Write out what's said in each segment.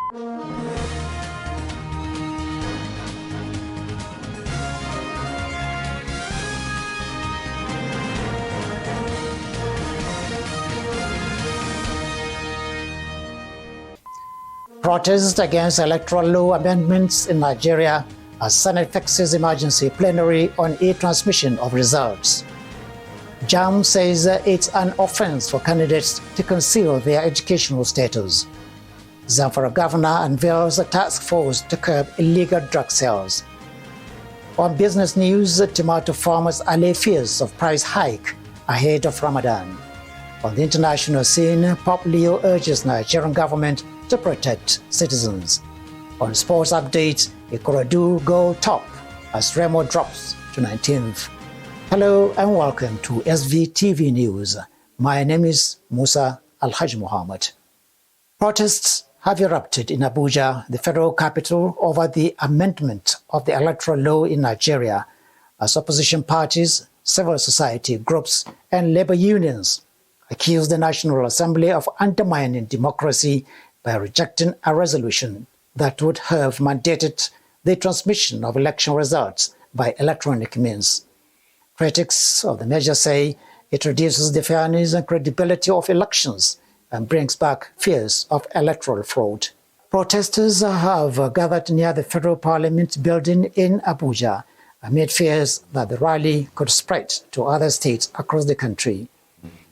Protests against electoral law amendments in Nigeria as Senate fixes emergency plenary on e-transmission of results. JAMB says it's an offense for candidates to conceal their educational status. Zamfara governor unveils a task force to curb illegal drug sales. On business news, tomato farmers allay fears of price hike ahead of Ramadan. On the international scene, Pope Leo urges Nigerian government to protect citizens. On sports update, Ikorodu go top as Remo drops to 19th. Hello and welcome to SVTV News. My name is Musa Alhaji Muhammad. Protests have erupted in Abuja, the federal capital, over the amendment of the electoral law in Nigeria, as opposition parties, civil society groups, and labor unions accuse the National Assembly of undermining democracy by rejecting a resolution that would have mandated the transmission of election results by electronic means. Critics of the measure say it reduces the fairness and credibility of elections and brings back fears of electoral fraud. Protesters have gathered near the Federal Parliament building in Abuja amid fears that the rally could spread to other states across the country.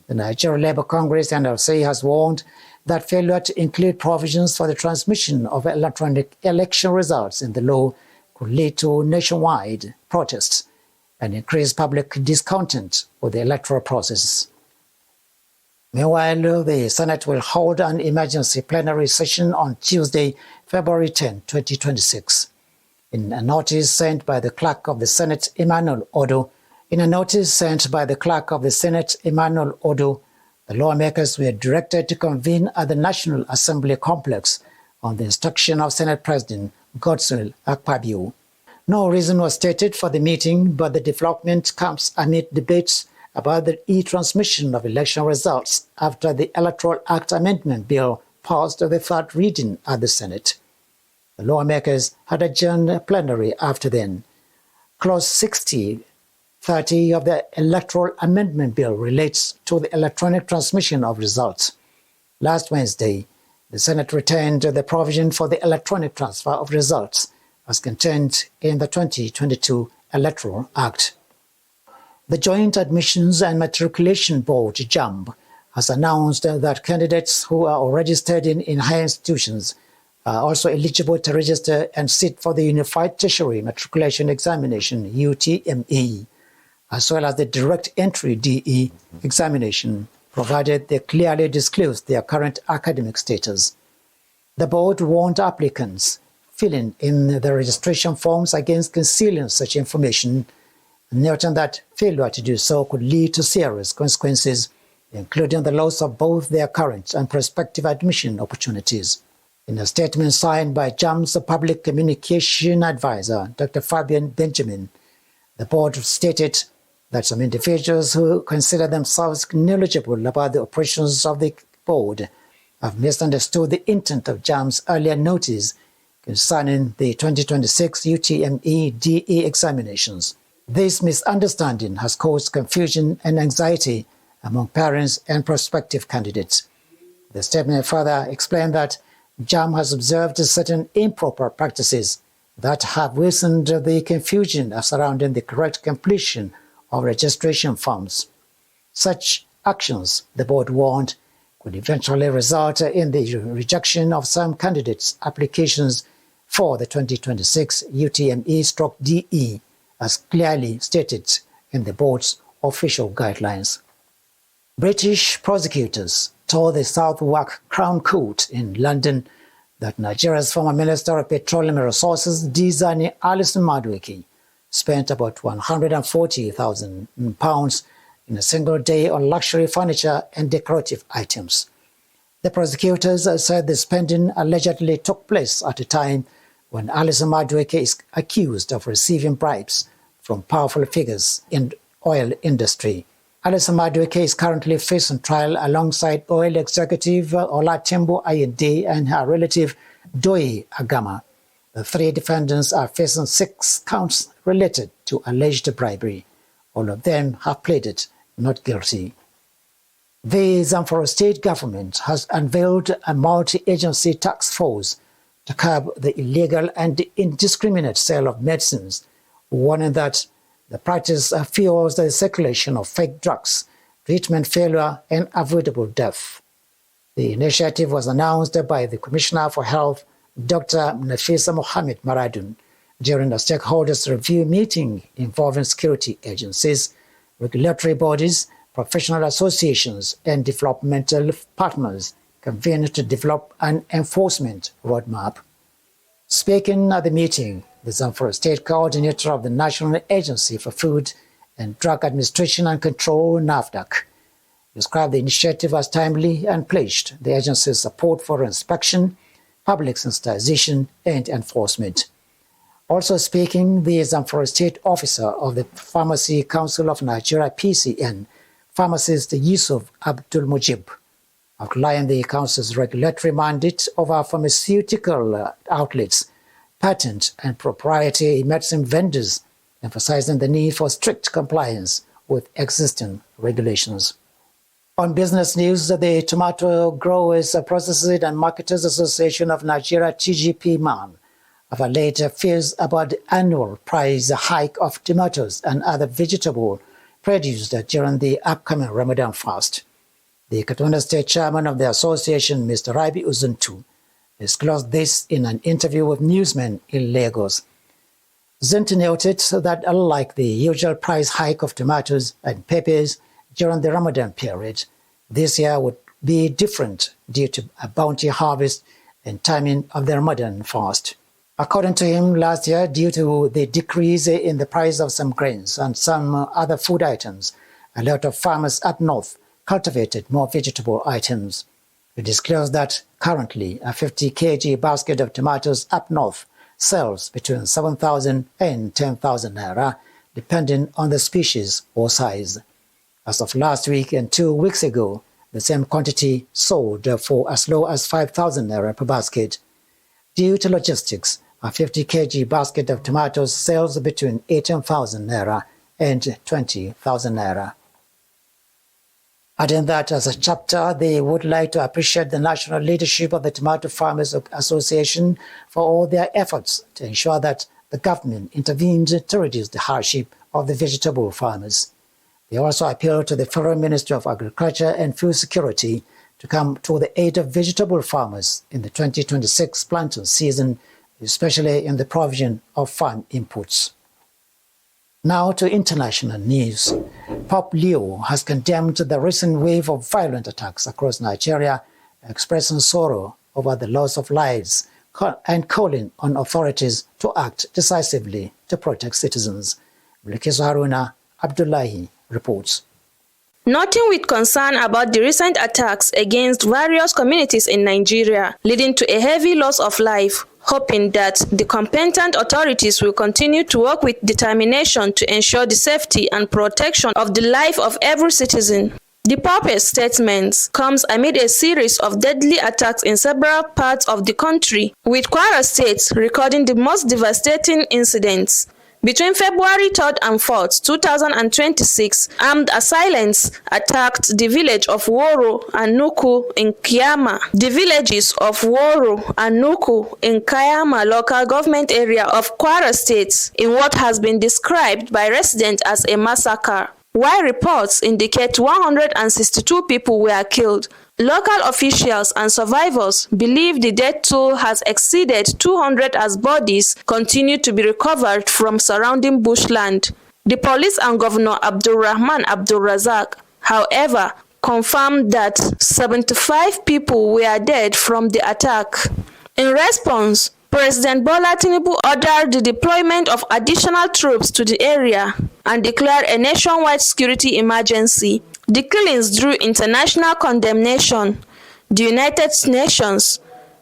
The Nigerian Labour Congress (NLC) has warned that failure to include provisions for the transmission of electronic election results in the law could lead to nationwide protests and increase public discontent with the electoral process. Meanwhile, the Senate will hold an emergency plenary session on Tuesday, February 10, 2026. In a notice sent by the Clerk of the Senate, Emmanuel Odo, the lawmakers were directed to convene at the National Assembly complex on the instruction of Senate President Godswill Akpabio. No reason was stated for the meeting, but the development comes amid debates about the e-transmission of election results after the Electoral Act Amendment Bill passed the third reading at the Senate. The lawmakers had adjourned plenary after then. Clause 60(30) of the Electoral Amendment Bill relates to the electronic transmission of results. Last Wednesday, the Senate retained the provision for the electronic transfer of results as contained in the 2022 Electoral Act. The Joint Admissions and Matriculation Board, JAMB, has announced that candidates who are registered in higher institutions are also eligible to register and sit for the Unified Tertiary Matriculation Examination, UTME, as well as the Direct Entry DE examination, provided they clearly disclose their current academic status. The board warned applicants filling in the registration forms against concealing such information, noting that failure to do so could lead to serious consequences, including the loss of both their current and prospective admission opportunities. In a statement signed by JAMB's Public Communication Advisor, Dr. Fabian Benjamin, the board stated that some individuals who consider themselves knowledgeable about the operations of the board have misunderstood the intent of JAMB's earlier notice concerning the 2026 UTME DE examinations. This misunderstanding has caused confusion and anxiety among parents and prospective candidates. The statement further explained that JAMB has observed certain improper practices that have worsened the confusion surrounding the correct completion of registration forms. Such actions, the board warned, could eventually result in the rejection of some candidates' applications for the 2026 UTME/DE, as clearly stated in the board's official guidelines. British prosecutors told the Southwark Crown Court in London that Nigeria's former Minister of Petroleum Resources, Diezani Alison Madueke, spent about £140,000 in a single day on luxury furniture and decorative items. The prosecutors said the spending allegedly took place at a time when Alison Madueke is accused of receiving bribes from powerful figures in the oil industry. Alison Madueke is currently facing trial alongside oil executive Olatembo Ayinde and her relative Doi Agama. The three defendants are facing 6 counts related to alleged bribery. All of them have pleaded not guilty. The Zamfara state government has unveiled a multi-agency task force to curb the illegal and indiscriminate sale of medicines, warning that the practice fuels the circulation of fake drugs, treatment failure, and avoidable death. The initiative was announced by the Commissioner for Health, Dr. Nafisa Mohammed Maradun, during a stakeholders review meeting involving security agencies, regulatory bodies, professional associations, and developmental partners convened to develop an enforcement roadmap. Speaking at the meeting, the Zamfara State Coordinator of the National Agency for Food and Drug Administration and Control, NAFDAC, described the initiative as timely and pledged the agency's support for inspection, public sensitization, and enforcement. Also speaking, the Zamfara State Officer of the Pharmacy Council of Nigeria, PCN, pharmacist Yusuf Abdul Mujib, outlined the Council's regulatory mandate over pharmaceutical outlets, patent and proprietary medicine vendors, emphasizing the need for strict compliance with existing regulations. On business news, the Tomato Growers, Processors and Marketers Association of Nigeria, TGP-MAN, have allayed fears about the annual price hike of tomatoes and other vegetables produced during the upcoming Ramadan fast. The Kaduna State Chairman of the association, Mr. Rabi Uzuntu, disclosed this in an interview with newsmen in Lagos. Zuntu noted that unlike the usual price hike of tomatoes and peppers during the Ramadan period, this year would be different due to a bounty harvest and timing of the Ramadan fast. According to him, last year, due to the decrease in the price of some grains and some other food items, a lot of farmers up north cultivated more vegetable items. He disclosed that currently a 50 kg basket of tomatoes up north sells between 7,000 and 10,000 naira, depending on the species or size. As of last week and 2 weeks ago, the same quantity sold for as low as 5,000 naira per basket. Due to logistics, a 50 kg basket of tomatoes sells between 18,000 naira and 20,000 naira. Adding that as a chapter, they would like to appreciate the national leadership of the Tomato Farmers Association for all their efforts to ensure that the government intervened to reduce the hardship of the vegetable farmers. They also appealed to the Federal Ministry of Agriculture and Food Security to come to the aid of vegetable farmers in the 2026 planting season, especially in the provision of farm inputs. Now to international news. Pope Leo has condemned the recent wave of violent attacks across Nigeria, expressing sorrow over the loss of lives and calling on authorities to act decisively to protect citizens. Bilkisu Haruna Abdullahi reports. Noting with concern about the recent attacks against various communities in Nigeria, leading to a heavy loss of life, hoping that the competent authorities will continue to work with determination to ensure the safety and protection of the life of every citizen. The Pope's statement comes amid a series of deadly attacks in several parts of the country, with Kwara State recording the most devastating incidents. Between February 3rd and 4th, 2026, armed assailants attacked the village of Woro and Nuku in Kiyama. The villages of Woro and Nuku in Kiyama local government area of Kwara State in what has been described by residents as a massacre. While reports indicate 162 people were killed, local officials and survivors believe the death toll has exceeded 200 as bodies continue to be recovered from surrounding bushland. The police and Governor Abdulrahman Abdulrazak, however, confirmed that 75 people were dead from the attack. In response, President Bola Tinubu ordered the deployment of additional troops to the area and declared a nationwide security emergency. The killings drew international condemnation. The United Nations,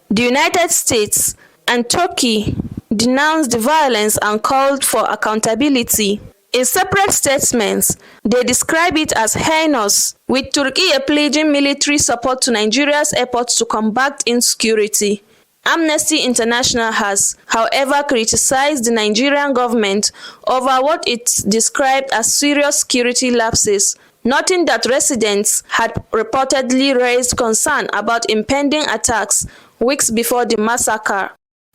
the United States, and Turkey denounced the violence and called for accountability. In separate statements, they describe it as heinous, with Turkey pledging military support to Nigeria's efforts to combat insecurity. Amnesty International has, however, criticized the Nigerian government over what it described as serious security lapses, noting that residents had reportedly raised concern about impending attacks weeks before the massacre.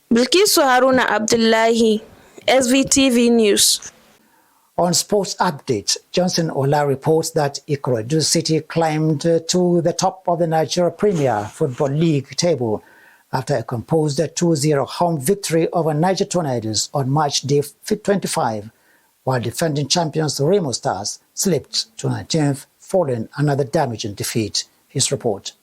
Bilkisu Haruna Abdullahi, SVTV News. On sports updates, Johnson Allay reports that Ikorodu City climbed to the top of the Nigeria Premier Football League table after a composed 2-0 home victory over Niger Tornadoes on March Day 25, while defending champions Remo Stars slipped to 19th following another damaging defeat. His report.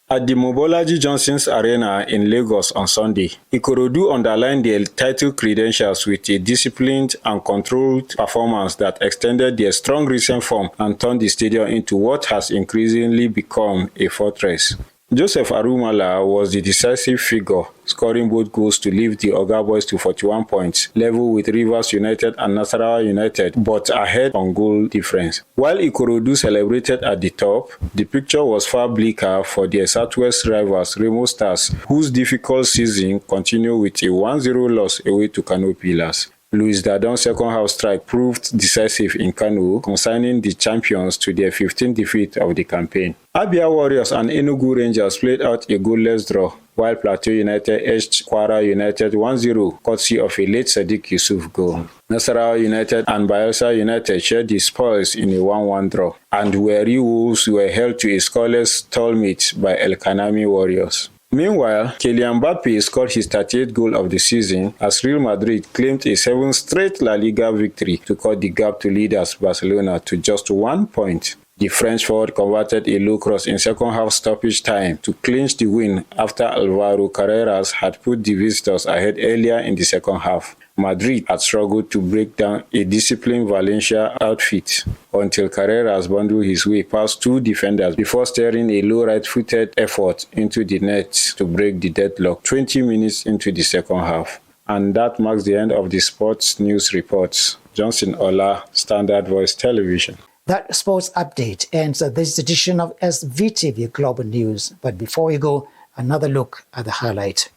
At the Mobolaji Johnson's Arena in Lagos on Sunday, Ikorodu underlined their title credentials with a disciplined and controlled performance that extended their strong recent form and turned the stadium into what has increasingly become a fortress. Joseph Arumala was the decisive figure, scoring both goals to lift the Oga Boys to 41 points, level with Rivers United and Nasarawa United, but ahead on goal difference. While Ikorodu celebrated at the top, the picture was far bleaker for their Southwest rivals Remo Stars, whose difficult season continued with a 1-0 loss away to Kano Pillars. Louis Dadon's second-half strike proved decisive in Kano, consigning the champions to their 15th defeat of the campaign. Abia Warriors and Enugu Rangers played out a goalless draw, while Plateau United edged Kwara United 1-0, courtesy of a late Sadiq Yusuf goal. Nasarawa United and Bayelsa United shared the spoils in a 1-1 draw, and Weri Wolves were held to a scoreless stalemate by El Kanami Warriors. Meanwhile, Kylian Mbappe scored his 38th goal of the season as Real Madrid claimed a 7th straight La Liga victory to cut the gap to leaders Barcelona to just 1 point. The French forward converted a low cross in second-half stoppage time to clinch the win after Alvaro Carreras had put the visitors ahead earlier in the second half. Madrid had struggled to break down a disciplined Valencia outfit until Carreras bundled his way past two defenders before steering a low right-footed effort into the net to break the deadlock 20 minutes into the second half. And that marks the end of the sports news reports. Johnson Allay, Standard Voice Television. That sports update ends this edition of SVTV Global News. But before we go, another look at the highlight.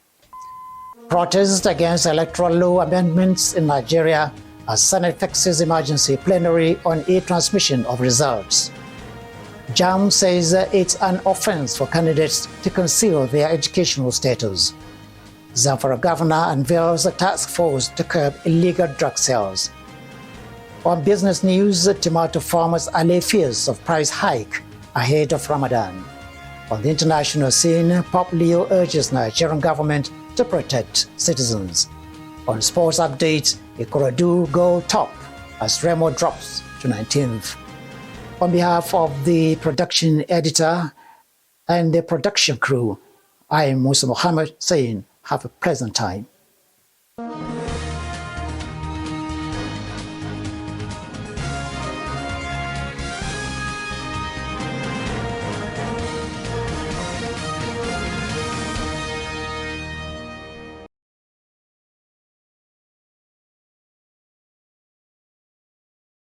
Protests against electoral law amendments in Nigeria as Senate fixes emergency plenary on e-transmission of results. JAMB says it's an offense for candidates to conceal their educational status. Zamfara governor unveils a task force to curb illegal drug sales. On business news, tomato farmers allay fears of price hike ahead of Ramadan. On the international scene, Pope Leo urges Nigerian government to protect citizens. On sports updates, Ikorodu go top as Remo drops to 19th. On behalf of the production editor and the production crew, I am Musa Muhammad saying have a pleasant time.